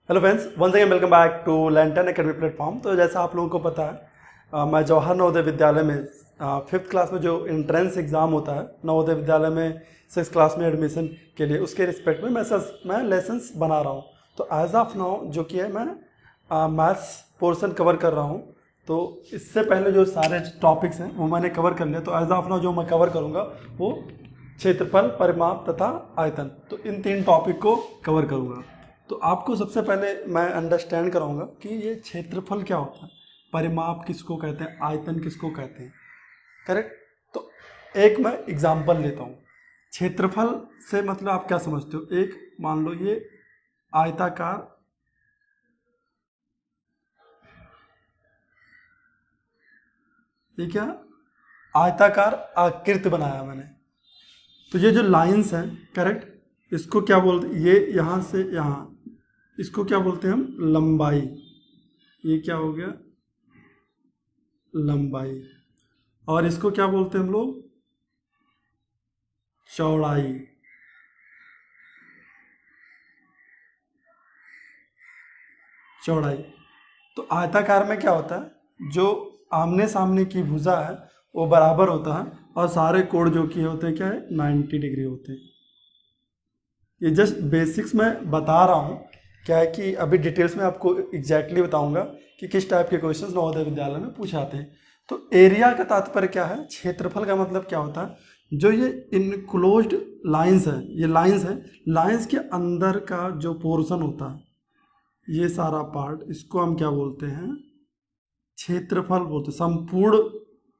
Hello friends, once again welcome back to Lanton academy platform. तो जैसा आप लोगों को पता है, मैं जवाहर नवोदय विद्यालय में फिफ्थ क्लास में जो एंट्रेंस एग्ज़ाम होता है नवोदय विद्यालय में सिक्स क्लास में एडमिशन के लिए, उसके रिस्पेक्ट में मैं लेसन्स बना रहा हूँ। तो एज ऑफ नाउ जो कि है, मैं मैथ्स पोर्शन कवर कर रहा हूँ। तो इससे पहले जो सारे टॉपिक्स हैं वो मैंने कवर कर लिया। तो एज ऑफ नाउ जो मैं कवर करूँगा वो क्षेत्रफल, परिमाप तथा आयतन, तो इन तीन टॉपिक को कवर करूँगा। तो आपको सबसे पहले मैं अंडरस्टैंड कराऊंगा कि ये क्षेत्रफल क्या होता है, परिमाप किसको कहते हैं, आयतन किसको कहते हैं। करेक्ट। तो एक मैं एग्जांपल लेता हूँ। क्षेत्रफल से मतलब आप क्या समझते हो? एक मान लो ये आयताकार ये क्या आयताकार आकृति बनाया मैंने। तो ये जो लाइंस हैं, करेक्ट, इसको क्या बोलते हैं? ये यहाँ से यहाँ, इसको क्या बोलते हैं हम? लंबाई। ये क्या हो गया? लंबाई। और इसको क्या बोलते हैं हम लोग? चौड़ाई। चौड़ाई। तो आयताकार में क्या होता है, जो आमने सामने की भुजा है वो बराबर होता है, और सारे कोण जो कि होते हैं क्या है, 90 डिग्री होते हैं। ये जस्ट बेसिक्स में बता रहा हूँ, क्या है कि अभी डिटेल्स में आपको एग्जैक्टली बताऊंगा कि किस टाइप के क्वेश्चंस नवोदय विद्यालय में पूछे आते हैं। तो एरिया का तात्पर्य क्या है, क्षेत्रफल का मतलब क्या होता है? जो ये इनक्लोज्ड लाइंस है, ये लाइंस है, लाइंस के अंदर का जो पोर्शन होता है, ये सारा पार्ट, इसको हम क्या बोलते हैं? क्षेत्रफल बोलते हैं। संपूर्ण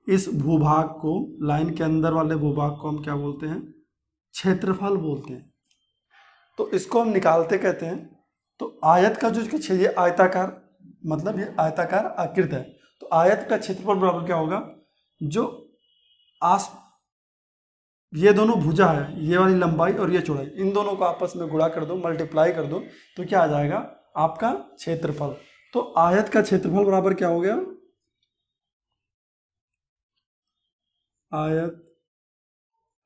इस भूभाग को, लाइन के अंदर वाले भूभाग को हम क्या बोलते हैं? क्षेत्रफल बोलते हैं। तो इसको हम निकालते कहते हैं। तो आयत का जो ये आयताकार, मतलब ये आयताकार आकृति है। तो आयत का क्षेत्रफल बराबर क्या होगा? जो आस ये दोनों भुजा है, ये वाली लंबाई और ये चौड़ाई, इन दोनों को आपस में गुणा कर दो, मल्टीप्लाई कर दो, तो क्या आ जाएगा? आपका क्षेत्रफल। तो आयत का क्षेत्रफल बराबर क्या हो गया? आयत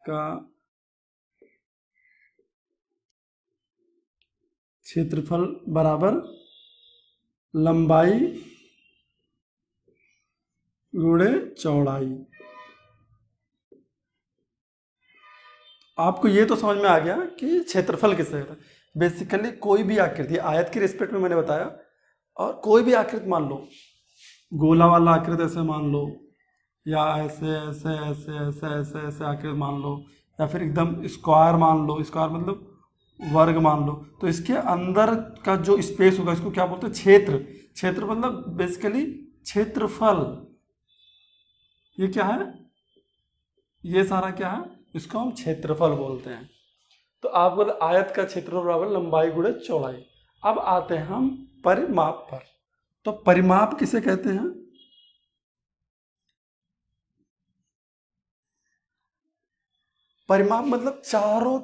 का क्षेत्रफल बराबर लंबाई गुणे चौड़ाई। आपको ये तो समझ में आ गया कि क्षेत्रफल किससे होता है। बेसिकली कोई भी आकृति, आयत के रिस्पेक्ट में मैंने बताया, और कोई भी आकृति मान लो, गोला वाला आकृति ऐसे मान लो, या ऐसे ऐसे ऐसे ऐसे ऐसे ऐसे आकृति मान लो, या फिर एकदम स्क्वायर मान लो। स्क्वायर मतलब वर्ग मान लो। तो इसके अंदर का जो स्पेस होगा, इसको क्या बोलते हैं? क्षेत्र। क्षेत्र मतलब बेसिकली क्षेत्रफल। ये क्या है? ये सारा क्या है? इसको हम क्षेत्रफल बोलते हैं। तो आप बोले आयत का क्षेत्रफल बराबर लंबाई गुणे चौड़ाई। अब आते हैं हम परिमाप पर। तो परिमाप किसे कहते हैं? परिमाप मतलब चारों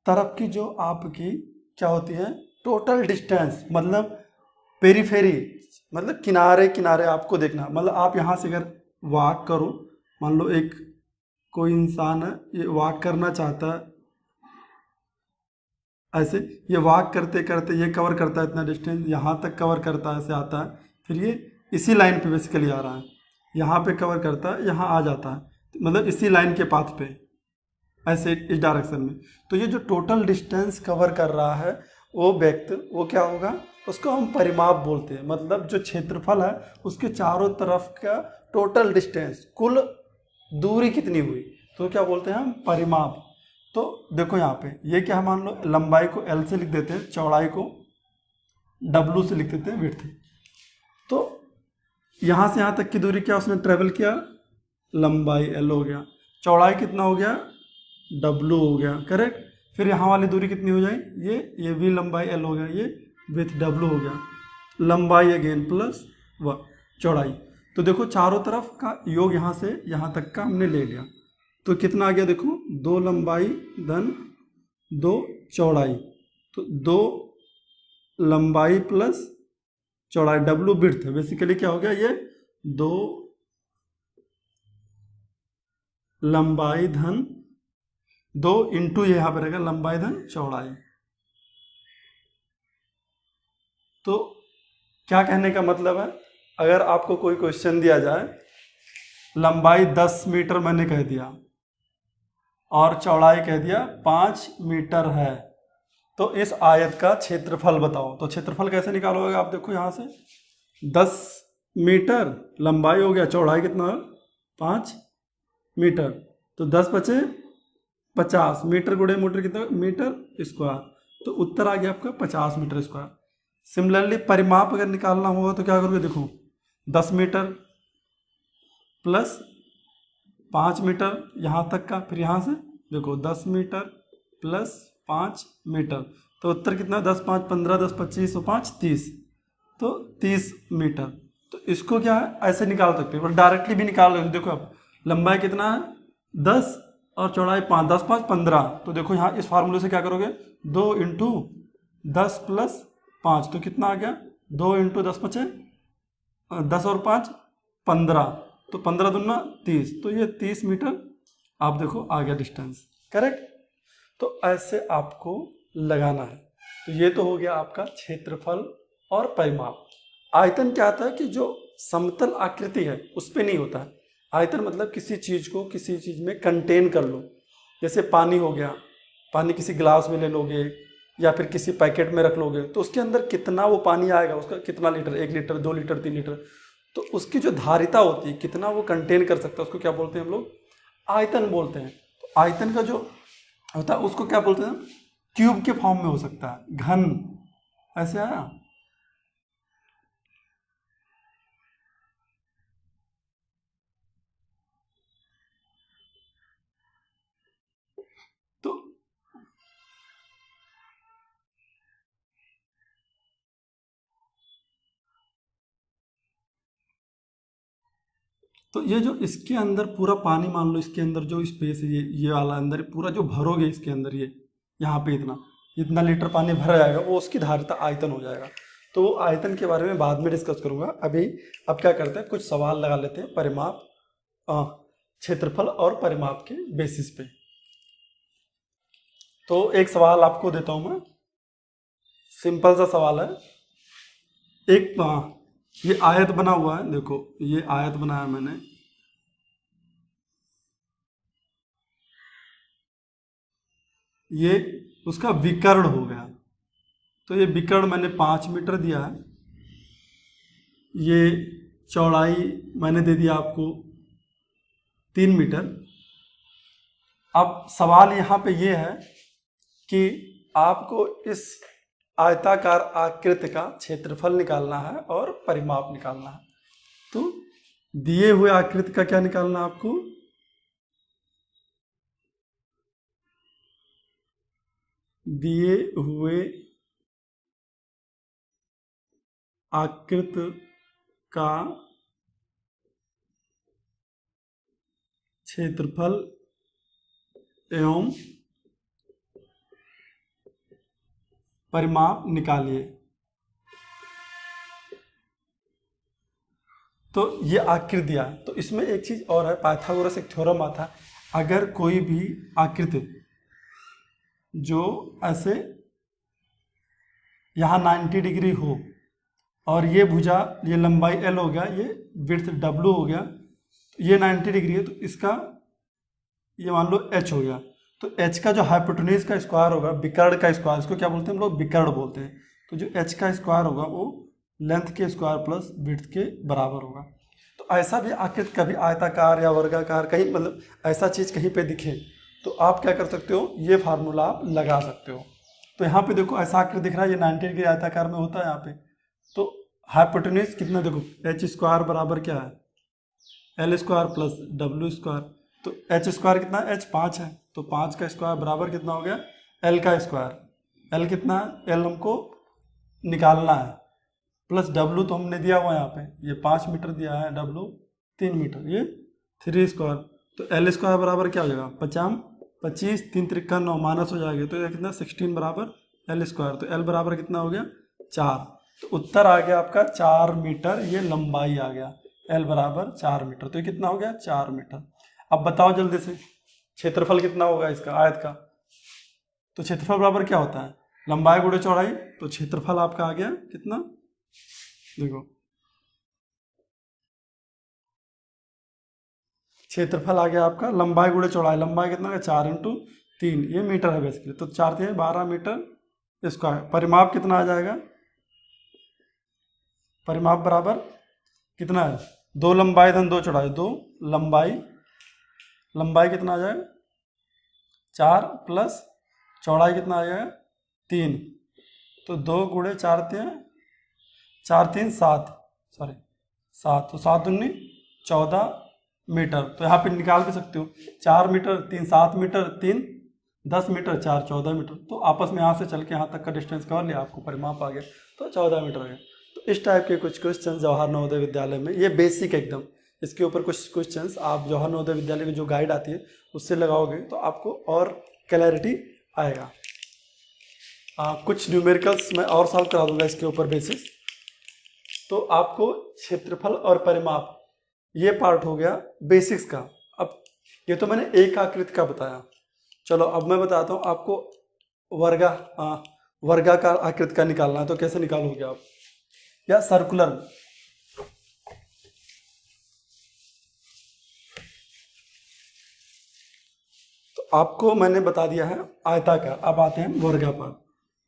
तरफ की जो आपकी क्या होती है, टोटल डिस्टेंस, मतलब पेरीफेरी, मतलब किनारे किनारे आपको देखना। मतलब आप यहाँ से अगर वॉक करो, मान लो एक कोई इंसान है, ये वॉक करना चाहता है ऐसे, ये वॉक करते करते ये कवर करता है इतना डिस्टेंस, यहाँ तक कवर करता है, ऐसे आता है, फिर ये इसी लाइन पे बेसिकली आ रहा है, यहाँ पे कवर करता है, यहाँ आ जाता है, मतलब इसी लाइन के पाथ पे, ऐसे इस डायरेक्शन में। तो ये जो टोटल डिस्टेंस कवर कर रहा है वो व्यक्ति, वो क्या होगा? उसको हम परिमाप बोलते हैं। मतलब जो क्षेत्रफल है उसके चारों तरफ का टोटल डिस्टेंस, कुल दूरी कितनी हुई, तो क्या बोलते हैं हम? परिमाप। तो देखो यहाँ पे ये क्या है, मान लो लंबाई को L से लिख देते हैं, चौड़ाई को W से लिख देते हैं, विड्थ। तो यहाँ से यहाँ तक की दूरी क्या उसने ट्रेवल किया? लंबाई L हो गया, चौड़ाई कितना हो गया? W हो गया, करेक्ट। फिर यहाँ वाली दूरी कितनी हो जाएगी? ये भी लंबाई L हो गया, ये विथ W हो गया, लंबाई अगेन प्लस व चौड़ाई। तो देखो चारों तरफ का योग यहाँ से यहाँ तक का हमने ले लिया, तो कितना आ गया? देखो 2 लंबाई धन 2 चौड़ाई, तो 2 लंबाई प्लस चौड़ाई, W विड्थ है। बेसिकली क्या हो गया? ये 2 लंबाई धन 2 इंटू, ये यहाँ पर रहेगा लंबाई धन चौड़ाई। तो क्या कहने का मतलब है, अगर आपको कोई क्वेश्चन दिया जाए, लंबाई 10 मीटर मैंने कह दिया और चौड़ाई कह दिया 5 मीटर है, तो इस आयत का क्षेत्रफल बताओ। तो क्षेत्रफल कैसे निकालोगे आप देखो, यहाँ से 10 मीटर लंबाई हो गया, चौड़ाई कितना है 5 मीटर, तो 10 बचे 50 मीटर गुणे मीटर कितना मीटर स्क्वायर, तो उत्तर आ गया आपका 50 मीटर स्क्वायर। सिमिलरली परिमाप अगर निकालना होगा तो क्या करोगे, देखो 10 मीटर प्लस 5 मीटर यहाँ तक का, फिर यहाँ से देखो 10 मीटर प्लस 5 मीटर, तो उत्तर कितना 10 5 15 10 25 और 5 30, तो 30 मीटर। तो इसको क्या है ऐसे निकाल सकते हो और डायरेक्टली भी निकाल रहे हो। देखो अब लंबाई कितना है 10 और चौड़ाई 5, 10 5 15, तो देखो यहाँ इस फार्मूले से क्या करोगे 2 इंटू 10 प्लस 5, तो कितना आ गया 2 इंटू 10 बचे 10 और 5 15, तो 15 दूना 30, तो ये 30 मीटर आप देखो आ गया डिस्टेंस, करेक्ट। तो ऐसे आपको लगाना है। तो ये तो हो गया आपका क्षेत्रफल और परिमाप। आयतन क्या आता है कि जो समतल आकृति है उस पर नहीं होता है। आयतन मतलब किसी चीज़ को किसी चीज़ में कंटेन कर लो, जैसे पानी हो गया, पानी किसी गिलास में ले लोगे या फिर किसी पैकेट में रख लोगे, तो उसके अंदर कितना वो पानी आएगा, उसका कितना लीटर, 1 लीटर 2 लीटर 3 लीटर, तो उसकी जो धारिता होती है कितना वो कंटेन कर सकता है, उसको क्या बोलते हैं हम लोग, आयतन बोलते हैं। तो आयतन का जो होता है उसको क्या बोलते हैं, क्यूब के फॉर्म में हो सकता है, घन, ऐसे आया। तो तो ये जो इसके अंदर पूरा पानी, मान लो इसके अंदर जो स्पेस है, ये वाला अंदर पूरा जो भरोगे इसके अंदर, ये यहाँ पे इतना इतना लीटर पानी भर जाएगा, वो उसकी धारिता आयतन हो जाएगा। तो वो आयतन के बारे में बाद में डिस्कस करूँगा। अभी अब क्या करते हैं, कुछ सवाल लगा लेते हैं परिमाप, क्षेत्रफल और परिमाप के बेसिस पे। तो एक सवाल आपको देता हूँ मैं, सिंपल सा सवाल है। एक ये आयत बना हुआ है, देखो ये आयत बनाया मैंने, ये उसका विकर्ण हो गया, तो ये विकर्ण मैंने 5 मीटर दिया है, ये चौड़ाई मैंने दे दिया आपको 3 मीटर। अब सवाल यहाँ पे ये है कि आपको इस आयताकार आकृति का क्षेत्रफल निकालना है और परिमाप निकालना है। तो दिए हुए आकृति का क्या निकालना है आपको, दिए हुए आकृति का क्षेत्रफल एवं परिमाप निकालिए। तो ये आकृति दिया, तो इसमें एक चीज़ और है, पाइथागोरस एक थ्योरम आता है, अगर कोई भी आकृति जो ऐसे यहाँ 90 डिग्री हो और ये भुजा, ये लंबाई L हो गया, ये विड्थ W हो गया, तो ये 90 डिग्री है, तो इसका ये मान लो H हो गया, तो H का जो हाइपोटेन्यूज का स्क्वायर होगा, विकर्ण का स्क्वायर, इसको क्या बोलते हैं हम लोग, विकर्ण बोलते हैं। तो जो H का स्क्वायर होगा वो लेंथ के स्क्वायर प्लस विड्थ के बराबर होगा। तो ऐसा भी आकृति कभी आयताकार या वर्गाकार कहीं, मतलब ऐसा चीज़ कहीं पे दिखे तो आप क्या कर सकते हो, ये फार्मूला आप लगा सकते हो। तो यहाँ पे देखो ऐसा आकृति दिख रहा है, ये 90 डिग्री आयताकार में होता है यहाँ पे। तो हाइपोटेन्यूज कितना, देखो H स्क्वायर बराबर क्या है, L square plus W square, तो H स्क्वायर कितना है, H 5 है, तो 5 का स्क्वायर बराबर कितना हो गया, L का स्क्वायर, L कितना है, L हमको निकालना है, प्लस W तो हमने दिया हुआ यहाँ पे, ये 5 मीटर दिया है, W 3 मीटर, ये 3 स्क्वायर, तो L स्क्वायर बराबर क्या हो जाएगा, 50 25 3 त्रिका 9 माइनस हो जाएगा, तो ये कितना 16 बराबर L स्क्वायर, तो L बराबर कितना हो गया 4, तो उत्तर आ गया आपका 4 मीटर, ये लंबाई आ गया, L बराबर 4 मीटर, तो ये कितना हो गया 4 मीटर। अब बताओ जल्दी से क्षेत्रफल कितना होगा इसका आयत का, तो क्षेत्रफल बराबर क्या होता है, लंबाई गुणे चौड़ाई, तो क्षेत्रफल आपका आ गया कितना, देखो क्षेत्रफल आ गया आपका लंबाई गुणे चौड़ाई, लंबाई कितना है 4 × 3, ये मीटर है बेसिकली, तो 4 × 3 12 मीटर स्क्वायर। परिमाप कितना आ जाएगा, परिमाप बराबर कितना है 2 लंबाई धन 2 चौड़ाई, 2 लंबाई, लंबाई कितना आ जाएगा 4 प्लस चौड़ाई कितना आ जाएगा 3, तो 2 × 4 × 3 7, सॉरी 7, तो 7 × 19 14 मीटर। तो यहाँ पे निकाल भी सकते हो, 4 मीटर 3 7 मीटर 3 10 मीटर 4 14 मीटर, तो आपस में यहाँ से चल के यहाँ तक का डिस्टेंस कवर लिया, आपको परिमाप आ गया, तो 14 मीटर आ गया। तो इस टाइप के कुछ क्वेश्चन जवाहर नवोदय विद्यालय में, ये बेसिक एकदम, इसके ऊपर कुछ क्वेश्चंस आप जवाहर नवोदय विद्यालय की जो गाइड आती है उससे लगाओगे तो आपको और क्लैरिटी आएगा। कुछ न्यूमेरिकल्स मैं और सॉल्व करा दूंगा इसके ऊपर बेसिस। तो आपको क्षेत्रफल और परिमाप ये पार्ट हो गया बेसिक्स का। अब ये तो मैंने एक आकृति का बताया, चलो अब मैं बताता हूँ आपको वर्गाकार आकृति का निकालना है, तो कैसे निकालोगे आप, या सर्कुलर। तो आपको मैंने बता दिया है आयताकार, अब आते हैं वर्गाकार।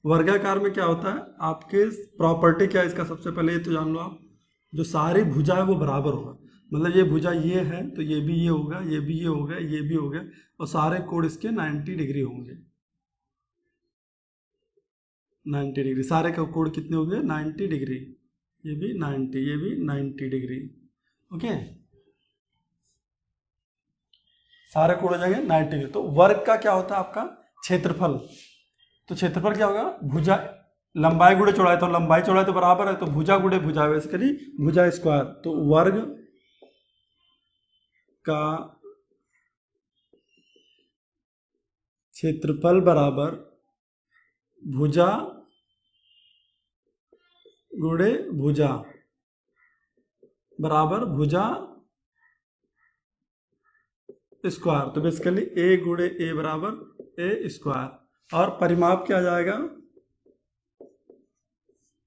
वर्गाकार में क्या होता है, आपके प्रॉपर्टी क्या है इसका, सबसे पहले ये तो जान लो आप, जो सारी भुजा है वो बराबर होगा, मतलब ये भुजा ये है तो ये भी ये होगा, ये भी ये होगा, ये भी हो गया, और सारे कोण इसके 90 डिग्री होंगे। 90 डिग्री, सारे का कोण कितने हो गए 90 डिग्री, ये भी 90, ये भी 90 डिग्री, ओके, सारे कोण हो जाएंगे 90 डिग्री। तो वर्ग का क्या होता है आपका क्षेत्रफल, तो क्षेत्रफल क्या होगा, भुजा लंबाई गुणे चौड़ाई, तो लंबाई चौड़ाई तो बराबर है, तो भुजा गुणे भुजा, बेसिकली भुजा स्क्वायर। तो वर्ग का क्षेत्रफल बराबर भुजा गुणे भुजा बराबर भुजा स्क्वायर, तो बेसिकली ए गुणे ए बराबर ए स्क्वायर। और परिमाप क्या आ जाएगा,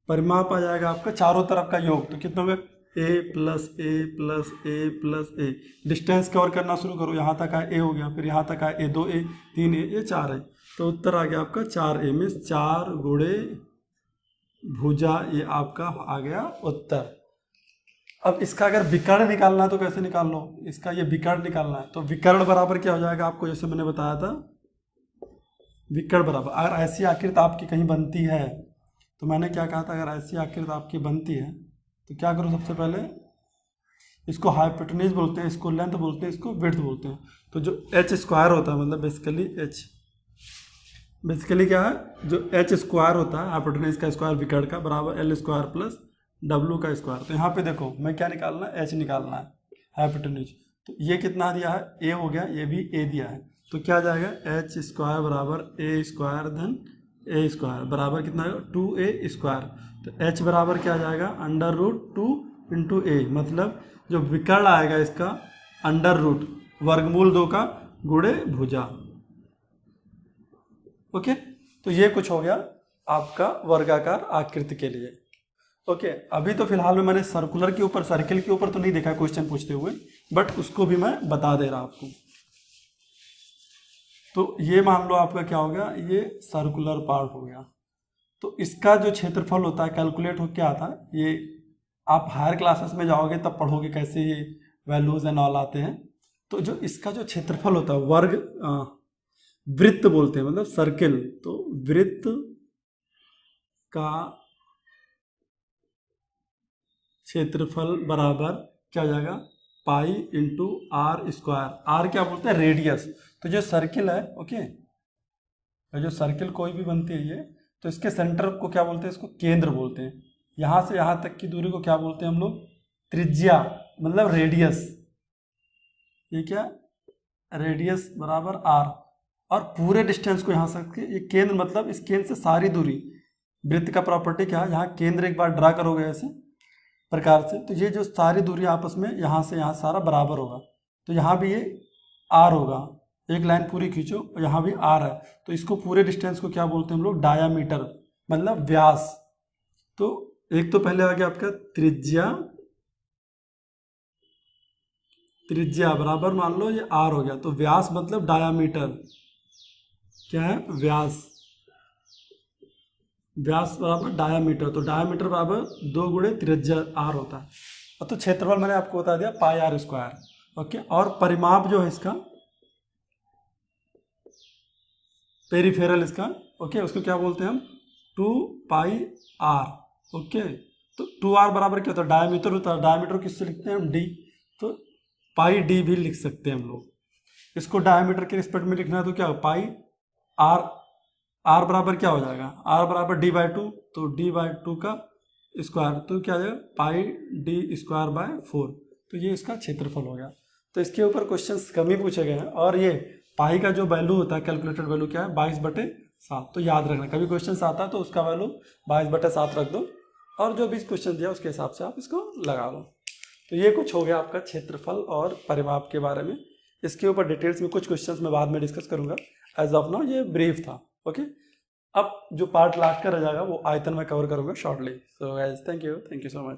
परिमाप आ जाएगा आपका चारों तरफ का योग, तो कितना होगा a plus A plus A plus A. Distance cover करना शुरू करो, यहाँ तक आए a हो गया, फिर यहाँ तक आए a 2a 3a ये 4 है, तो उत्तर आ गया आपका 4a में 4 गुणे भुजा, ये आपका आ गया उत्तर। अब इसका अगर विकर्ण निकालना है तो कैसे निकाल लो, इसका ये विकर्ण निकालना है, तो विकर्ण बराबर क्या हो जाएगा आपको, जैसे मैंने बताया था, विकर्ण बराबर, अगर ऐसी आकृति आपकी कहीं बनती है, तो मैंने क्या कहा था, अगर ऐसी आकृति आपकी बनती है तो क्या करो, सबसे पहले इसको हाइपोटेन्यूज बोलते हैं, इसको लेंथ बोलते हैं, इसको विड्थ बोलते हैं। तो जो एच स्क्वायर होता है, मतलब बेसिकली एच, बेसिकली क्या है, जो एच स्क्वायर होता है हाइपोटेन्यूज का स्क्वायर विकर्ण का, बराबर एल स्क्वायर प्लस डब्ल्यू का स्क्वायर। तो यहाँ पे देखो मैं क्या निकालना है, एच निकालना है हाइपोटेन्यूज, तो ये कितना दिया है, ए हो गया, ये भी ए दिया है, तो क्या जाएगा एच स्क्वायर बराबर ए स्क्वायर धन ए स्क्वायर बराबर कितना आएगा 2a स्क्वायर। तो h बराबर क्या आ जाएगा √2 × a, मतलब जो विकर्ण आएगा इसका √ वर्गमूल 2 का गुणे भुजा। ओके, तो ये कुछ हो गया आपका वर्गाकार आकृति के लिए। ओके, अभी तो फिलहाल में मैंने सर्कुलर के ऊपर, सर्किल के ऊपर तो नहीं देखा क्वेश्चन पूछते हुए, बट उसको भी मैं बता दे रहा आपको। तो ये मान लो आपका क्या हो गया, ये सर्कुलर पार्ट हो गया। तो इसका जो क्षेत्रफल होता है कैलकुलेट हो क्या आता है, ये आप हायर क्लासेस में जाओगे तब पढ़ोगे कैसे ये वैल्यूज एंड ऑल आते हैं। तो जो इसका जो क्षेत्रफल होता है, वर्ग वृत्त बोलते हैं, मतलब सर्किल, तो वृत्त का क्षेत्रफल बराबर क्या हो जाएगा pi into r square. R क्या बोलते हैं, रेडियस। तो जो सर्किल है, ओके, जो सर्किल कोई भी बनती है ये, तो इसके सेंटर को क्या बोलते हैं, इसको केंद्र बोलते हैं। यहाँ से यहाँ तक की दूरी को क्या बोलते हैं हम लोग, त्रिज्या, मतलब रेडियस। ये क्या, रेडियस बराबर आर, और पूरे डिस्टेंस को यहाँ से ये केंद्र, मतलब इस केंद्र से सारी दूरी। वृत्त का प्रॉपर्टी क्या है, यहाँ केंद्र एक बार ड्रा करोगे ऐसे प्रकार से, तो ये जो सारी दूरी आपस में यहाँ से यहाँ सारा बराबर होगा, तो यहाँ भी ये आर होगा, एक लाइन पूरी खींचो, यहाँ भी आर है, तो इसको पूरे डिस्टेंस को क्या बोलते हैं हम लोग, डायामीटर, मतलब व्यास। तो एक तो पहले आ गया आपका त्रिज्या, त्रिज्या बराबर मान लो ये आर हो गया, तो व्यास मतलब डायामीटर, क्या है, व्यास, व्यास बराबर डायामीटर, तो डायामीटर बराबर 2 गुणे त्रिज्या आर होता है। और तो क्षेत्रफल मैंने आपको बता दिया पाई आर स्क्वायर, ओके। और परिमाप जो है इसका, पेरिफेरल इसका, ओके, उसको क्या बोलते हैं हम, 2 पाई आर, ओके। तो 2r बराबर क्या होता है, डायमीटर होता है, डायमीटर किससे लिखते हैं हम, d, तो पाई d भी लिख सकते हैं हम लोग। इसको डायमीटर के रिस्पेक्ट में लिखना है तो क्या, पाई आर, आर बराबर क्या हो जाएगा, आर बराबर d/2, तो d/2 का स्क्वायर, तो क्या आ जाएगा, पाई d स्क्वायर बाय 4, तो ये इसका क्षेत्रफल हो गया। तो इसके ऊपर क्वेश्चंस कम ही पूछे गए हैं। और ये पाई का जो वैल्यू होता है, कैलकुलेटेड वैल्यू क्या है, 22/7, तो याद रखना, कभी क्वेश्चन आता है तो उसका वैल्यू 22/7 रख दो, और जो भी क्वेश्चन दिया उसके हिसाब से आप इसको लगा लो। तो ये कुछ हो गया आपका क्षेत्रफल और परिमाप के बारे में। इसके ऊपर डिटेल्स में कुछ क्वेश्चंस मैं बाद में डिस्कस करूंगा, एज ऑफ नाउ ये ब्रीफ था, ओके। अब जो पार्ट लास्ट का रह जाएगा वो आयतन में कवर करूंगा shortly. So guys, thank you so much.